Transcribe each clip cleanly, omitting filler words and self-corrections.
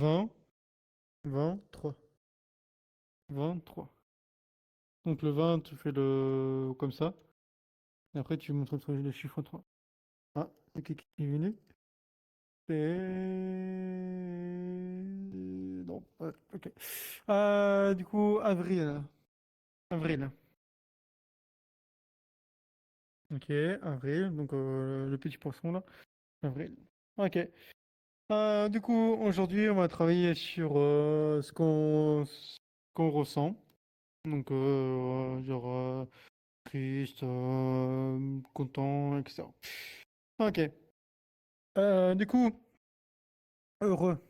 20, 23, 23. Donc le 20, tu fais le comme ça. Et après, tu montres le chiffre 3. Ah, c'est qui est venu? Non, ouais, ok. Du coup, avril. Avril. Ok, avril. Donc le petit poisson là. Avril. Ok. Du coup, aujourd'hui, on va travailler sur ce qu'on ressent. Donc, genre, triste, content, etc. Ok. Du coup, heureux.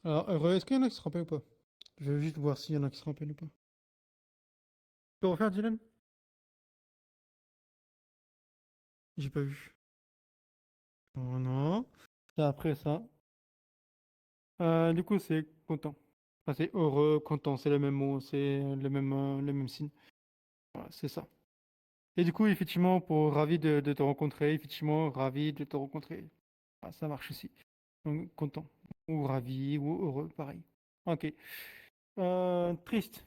Alors, heureux, est-ce qu'il y en a qui se rappellent ou pas? Je veux juste voir s'il y en a qui se rappellent ou pas. Tu peux refaire, Dylan? J'ai pas vu. Oh non. C'est après ça. Du coup, c'est content. Enfin, c'est heureux, content, c'est le même mot, c'est le même signe. Voilà, c'est ça. Et du coup, effectivement, pour ravi de te rencontrer, effectivement, ravi de te rencontrer. Ah, ça marche aussi. Donc, content. Ou ravi, ou heureux, pareil. Ok. Triste.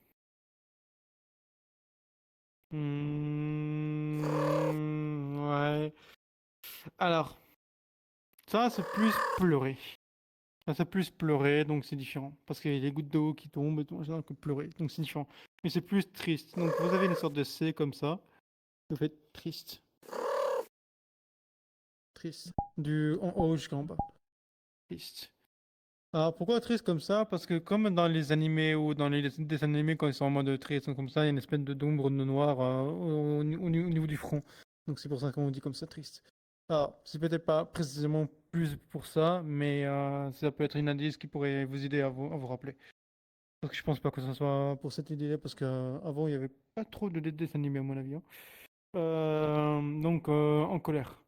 Ouais. Alors, ça, c'est plus pleurer. Ça, c'est plus pleurer, donc c'est différent. Parce qu'il y a des gouttes d'eau qui tombent et tout, en général, que pleurer. Donc c'est différent. Mais c'est plus triste. Donc vous avez une sorte de C comme ça. Vous faites triste. Triste. Du en haut jusqu'en bas. Triste. Alors pourquoi triste comme ça? Parce que comme dans les animés ou dans les dessins animés, quand ils sont en mode triste, comme ça, il y a une espèce d'ombre de noir au niveau du front. Donc c'est pour ça qu'on dit comme ça triste. Alors, c'est peut-être pas précisément plus pour ça, mais ça peut être une indice qui pourrait vous aider à vous rappeler. Parce que je pense pas que ce soit pour cette idée-là, parce qu'avant, il y avait pas trop de dessins animés, à mon avis, hein. Donc, en colère.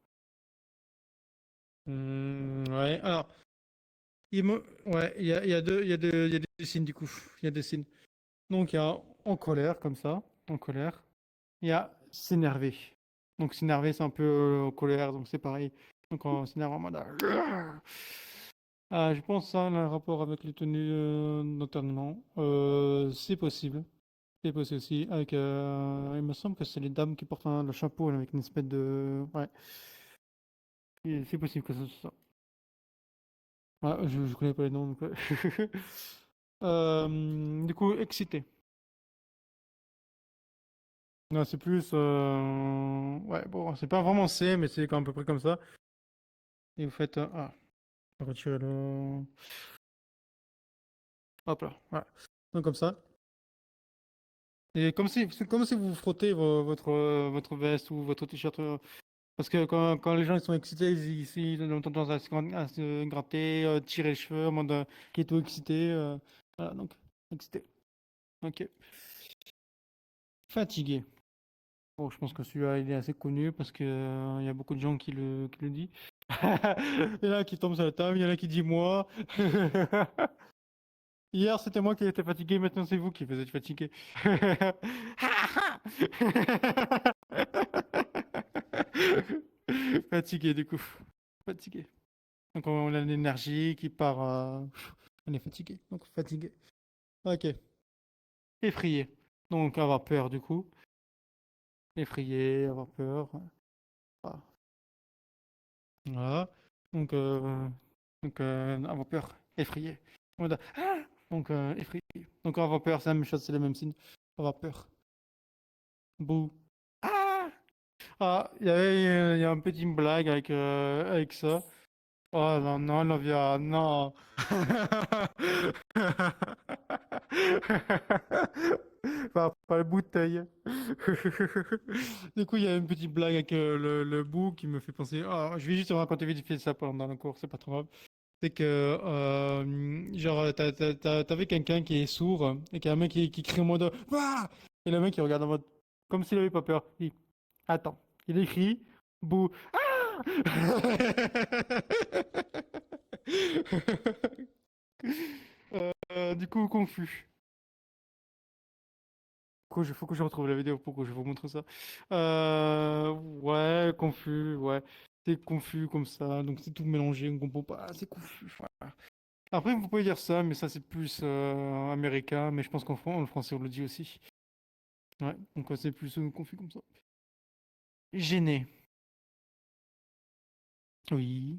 Ouais, alors, ouais, il y a des signes, du coup. Il y a des signes. Donc, il y a en colère, comme ça, en colère. Il y a s'énerver. Donc, s'énerver, c'est un peu en colère, donc c'est pareil. Donc, on s'énerve en mode. Je pense que ça a un rapport avec les tenues d'enterrement. C'est possible. C'est possible aussi. Il me semble que c'est les dames qui portent le chapeau là, avec une espèce de. Ouais, et c'est possible que ce soit ça. Je connais pas les noms. Donc, du coup, excité. Non, c'est plus. Ouais, bon, c'est pas vraiment C, mais c'est quand même à peu près comme ça. Et vous faites. Retirer le. Hop là. Voilà. Donc, comme ça. Et c'est comme si vous frottez votre veste ou votre t-shirt. Parce que quand les gens ils sont excités, ils ont tendance à se gratter, tirer les cheveux, en mode qui est tout excité. Voilà, donc, excité. Ok. Fatigué. Bon, je pense que celui-là, il est assez connu parce que, il y a beaucoup de gens qui le disent. Il y en a qui tombent sur la table, il y en a qui disent moi. Hier, c'était moi qui étais fatigué, maintenant c'est vous qui vous êtes fatigué. Fatigué, du coup. Fatigué. Donc on a l'énergie qui part. On est fatigué. Donc fatigué. Ok. Effrayé. Donc avoir peur du coup. Effrayé, avoir peur. Voilà. Voilà. Donc, avoir peur. Effrayé. Donc effrayé. Donc avoir peur, c'est la même chose, c'est le même signe. Avoir peur. Bouh. Ah! Il y a un petit blague avec ça. Oh non, non, Novia, non. Pas la bouteille. Du coup, il y a une petite blague avec le bout qui me fait penser. Je vais juste te raconter vite fait ça pendant le cours, c'est pas trop grave. C'est que, genre, t'avais quelqu'un qui est sourd et qu'il y a un mec qui crie en mode Wouah! Et le mec il regarde en mode comme s'il avait pas peur. Il dit attends, il écrit bouh. Du coup, confus. Faut que je retrouve la vidéo pour que je vous montre ça. Ouais, confus, ouais. C'est confus comme ça, donc c'est tout mélangé, on comprend pas, c'est confus. Voilà. Après, vous pouvez dire ça, mais ça c'est plus américain, mais je pense en français on le dit aussi. Ouais, donc c'est plus confus comme ça. Gêné. Oui.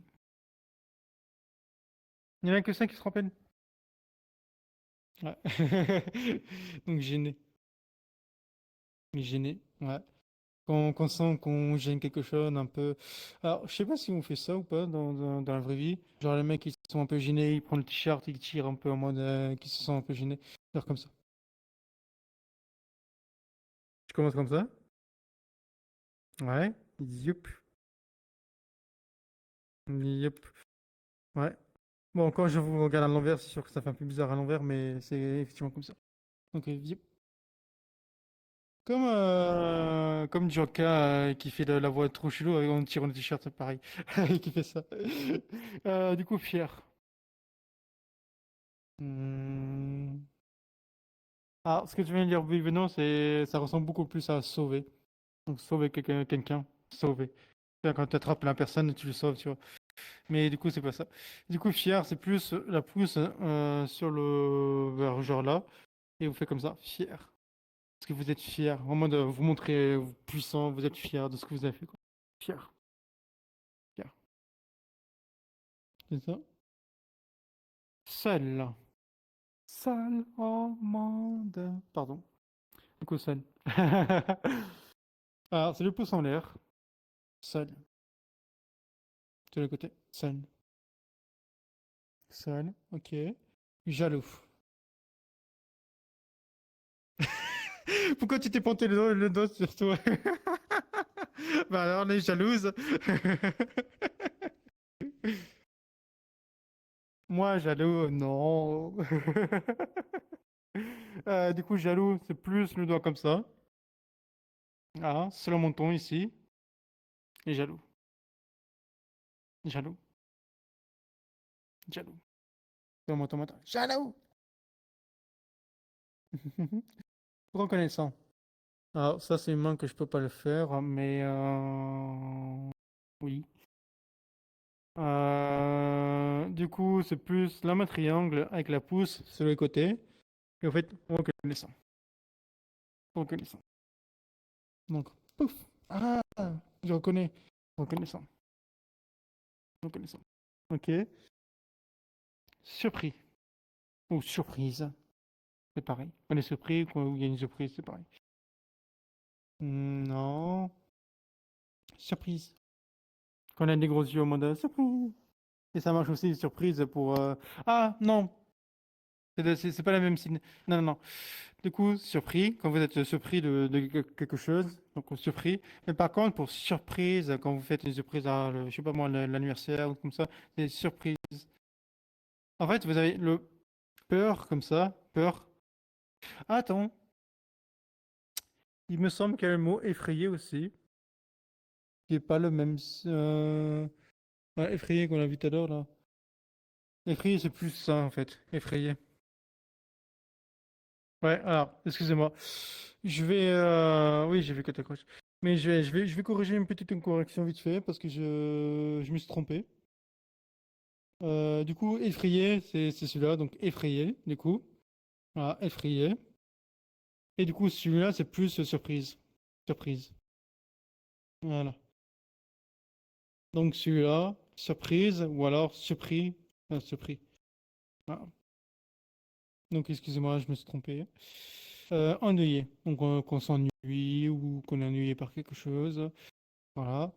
Il n'y en a que ça qui se rappellent. Ouais. Donc gêné. Gêné, ouais. Quand on sent qu'on gêne quelque chose un peu. Alors, je sais pas si on fait ça ou pas dans la vraie vie. Genre, les mecs, ils sont un peu gênés, ils prennent le t-shirt, ils tirent un peu en mode qu'ils se sentent un peu gênés. Genre comme ça. Je commence comme ça. Ouais. Yup. Yup. Ouais. Bon, quand je vous regarde à l'envers, c'est sûr que ça fait un peu bizarre à l'envers, mais c'est effectivement comme ça. Donc, yup. Comme Joka qui fait la voix trop chelou en tirant le t-shirt, c'est pareil. Qui fait ça. Du coup, fier. Hmm. Ah, ce que tu viens de dire, oui, mais non, ça ressemble beaucoup plus à sauver. Donc, sauver quelqu'un, sauver. C'est-à-dire quand tu attrapes la personne, tu le sauves, tu vois. Mais du coup, c'est pas ça. Du coup, fier, c'est plus la pousse sur le vers genre là, et vous faites comme ça, fier. Parce que vous êtes fier, en mode vous montrez puissant, vous êtes fier de ce que vous avez fait, quoi. Fier, fier. C'est ça. Seul. Seul au monde. Pardon. Du coup, seul. Alors, c'est le pouce en l'air. Seul. De l'autre côté. Seul. Seul. Ok. Jaloux. Pourquoi tu t'es pointé le doigt sur toi? Bah alors, on est jalouse. Moi, jaloux, non. Du coup, jaloux, c'est plus le doigt comme ça. Ah, c'est le menton ici. Et jaloux. Jaloux. Jaloux. C'est le menton. Jaloux. Reconnaissant. Alors, ça, c'est une main que je peux pas le faire, mais oui. Du coup, c'est plus la main triangle avec la pouce sur les côtés. Et en fait, reconnaissant. Reconnaissant. Donc, pouf. Ah, je reconnais. Reconnaissant. Reconnaissant. Ok. Surpris. Ou surprise. C'est pareil. On est surpris quand il y a une surprise, c'est pareil. Non. Surprise. Quand on a des gros yeux au mode surprise. Et ça marche aussi, surprise pour. Ah, non. C'est pas la même signe. Non, non, non. Du coup, surpris, quand vous êtes surpris de quelque chose, donc surpris. Mais par contre, pour surprise, quand vous faites une surprise à, je sais pas moi, l'anniversaire ou comme ça, c'est surprise. En fait, vous avez le peur comme ça, peur. Ah, attends, il me semble qu'il y a le mot effrayé aussi, qui est pas le même. Ouais, effrayé qu'on a vu tout à l'heure là. Effrayé, c'est plus ça en fait, effrayé. Ouais, alors, excusez-moi. Oui, j'ai vu que t'accroches. Mais je vais corriger une petite correction vite fait parce que je me suis trompé. Du coup, effrayé, c'est celui-là, donc effrayé, du coup. Voilà, effrayé. Et du coup, celui-là, c'est plus surprise. Surprise. Voilà. Donc celui-là, surprise, ou alors surpris. Surpris. Voilà. Donc, excusez-moi, je me suis trompé. Ennuyé. Donc, qu'on s'ennuie ou qu'on est ennuyé par quelque chose. Voilà.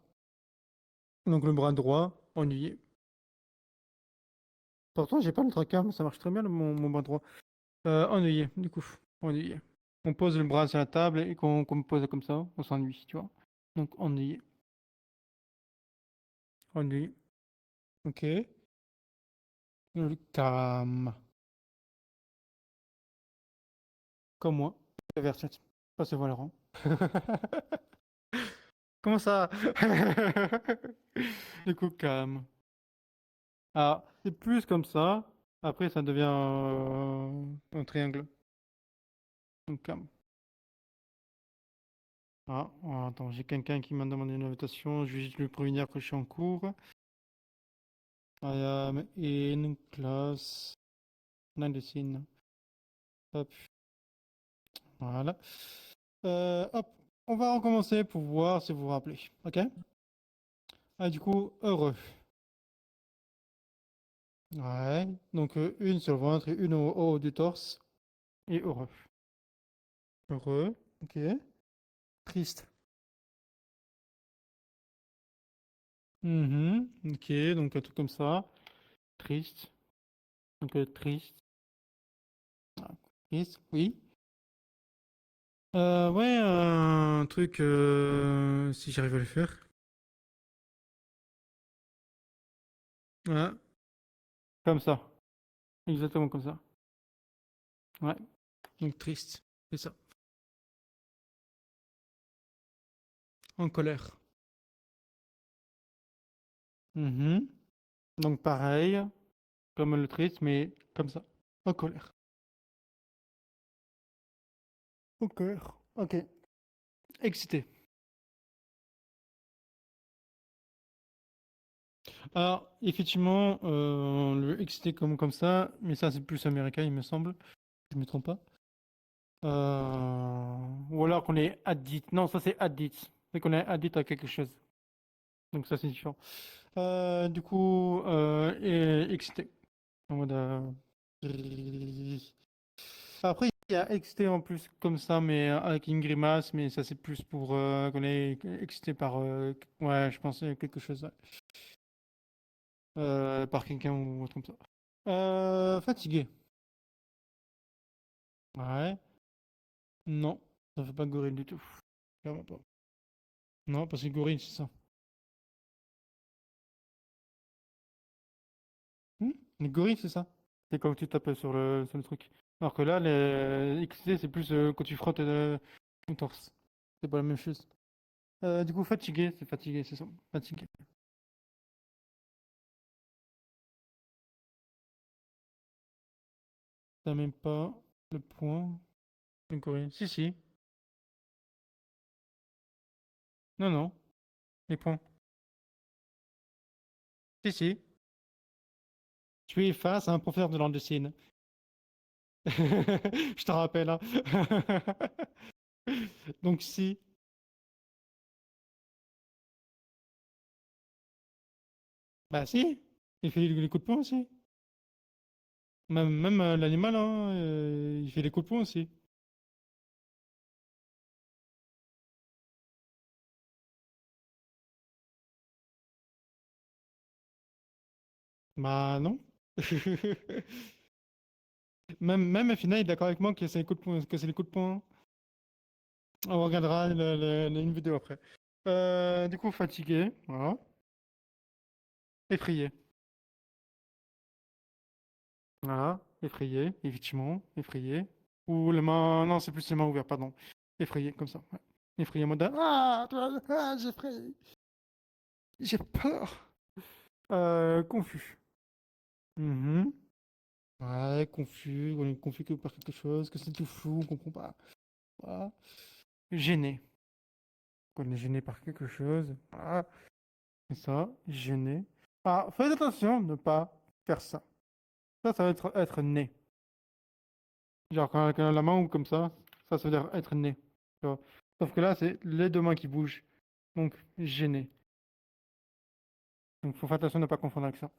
Donc, le bras droit, ennuyé. Pourtant, j'ai pas le tracas, mais ça marche très bien, mon bras droit. Ennuyé, du coup. Ennuyé. On pose le bras sur la table et qu'on me pose comme ça, on s'ennuie, tu vois. Donc, ennuyé. Ennuyé. Ok. Le calme. Comme moi. Verset. Pas ce Valorant. Comment ça? Du coup, calme. Ah, c'est plus comme ça. Après, ça devient un triangle. Donc, calme. Ah, attends, j'ai quelqu'un qui m'a demandé une invitation. Je vais juste lui prévenir que je suis en cours. I am in class 19. Hop, voilà. Hop, on va recommencer pour voir si vous vous rappelez. Ok? Ah, du coup, heureux. Ouais. Donc, une sur le ventre et une au haut du torse. Et heureux. Heureux. Ok. Triste. Ok, donc un truc comme ça. Triste. Donc, triste. Ah, triste, oui. Ouais, un truc, si j'arrive à le faire. Ouais, comme ça. Exactement comme ça. Ouais, donc triste. C'est ça. En colère. Mhm. Donc pareil, comme le triste, mais comme ça. En colère. En colère. Ok. Excité. Alors, effectivement, le excité comme ça, mais ça c'est plus américain, il me semble. Je me trompe pas. Ou alors qu'on est addict. Non, ça c'est addict. C'est qu'on est addict à quelque chose. Donc ça c'est différent. Du coup, et excité. En mode, après, il y a excité en plus comme ça, mais avec une grimace, mais ça c'est plus pour qu'on est excité par, ouais, je pense quelque chose, ouais. Par quelqu'un ou autre comme ça. Fatigué. Ouais. Non, ça fait pas gorille du tout. Clairement pas. Non, parce que gorille, c'est ça. Hmm. Les gorilles, c'est ça. C'est quand tu tapes sur le truc. Alors que là, les excité, c'est plus quand tu frottes ton torse. C'est pas la même chose. Du coup, fatigué, c'est ça. Fatigué. T'as même pas le point. Le courrier. Si, si. Non, non. Les points. Si, si. Tu es face à un professeur de langue de signes. Je te rappelle, hein. Donc, si. Bah, si. Il fait les coups de poing aussi. Même l'animal, hein, il fait les coups de poing aussi. Bah, non. Même Fina est d'accord avec moi que c'est les coups de poing, que c'est les coups de poing. On regardera une vidéo après. Du coup, fatigué. Voilà. Effrayé. Voilà, effrayé, effectivement, effrayé. Ou les mains, non, c'est plus les mains ouvertes, pardon. Effrayé, comme ça. Ouais. Effrayé, en mode j'ai peur. Confus. Mhm. Ouais, confus, on est confus que par quelque chose, que c'est tout flou, on comprend pas. Voilà. Gêné. On est gêné par quelque chose. Voilà. C'est ça, gêné. Ah, faites attention de ne pas faire ça. Ça va être né. Genre quand la main ou comme ça veut dire être né. Tu vois. Sauf que là, c'est les deux mains qui bougent. Donc, gêné. Donc, faut faire attention de ne pas confondre avec ça.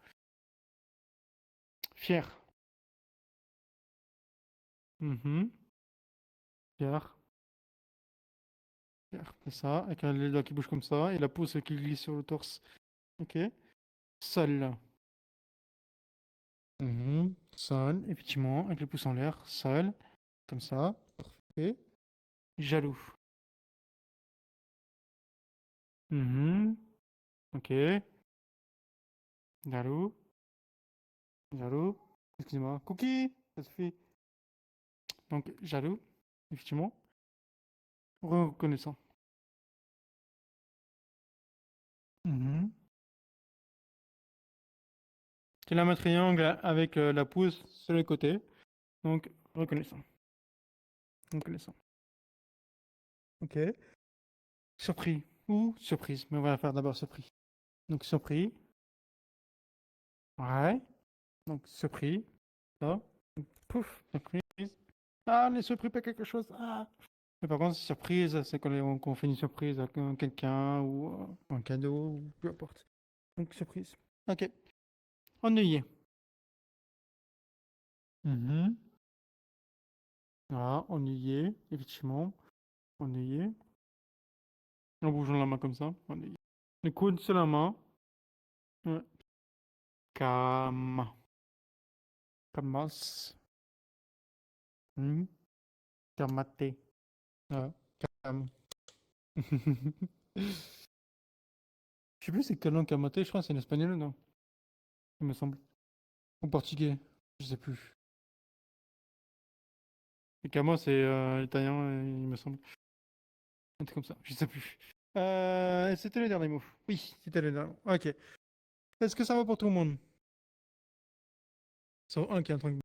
Fier. Mhm. Fier. Fier. C'est ça. Avec les doigts qui bougent comme ça. Et la pouce qui glisse sur le torse. Ok. Seul. Mhm. Seul, effectivement. Avec le pouce en l'air. Seul. Comme ça. Parfait. Jaloux. Mhm. Ok. Jaloux. Jaloux. Excusez-moi. Cookie. Ça suffit. Donc, jaloux. Effectivement. Reconnaissant. Mhm. C'est la main triangle avec la pouce sur les côtés. Donc, reconnaissant. Reconnaissant. Ok. Surpris ou surprise. Mais on va faire d'abord surpris. Donc surpris. Ouais. Donc surpris. Là. Pouf. Surprise. Ah, les surpris pas quelque chose. Ah. Mais par contre, surprise, c'est quand on fait une surprise à quelqu'un ou un cadeau ou peu importe. Donc surprise. Ok. Ennuyé. Mhm. Ah, ennuyé, effectivement. Ennuyé. En bougeant la main comme ça. Ennuyé. Le coude sur la main. Ouais. Calme. Calmas. Hmm. Calmate. Ouais. Calme. Je sais plus c'est quelle langue calmate, je crois que c'est l'espagnol, non? Il me semble. Ou portugais. Je sais plus. Et calma, c'est italien, il me semble. Un truc comme ça. Je sais plus. C'était le dernier mot. Oui, c'était le dernier mot. Ok. Est-ce que ça va pour tout le monde? Sauf un qui est en train de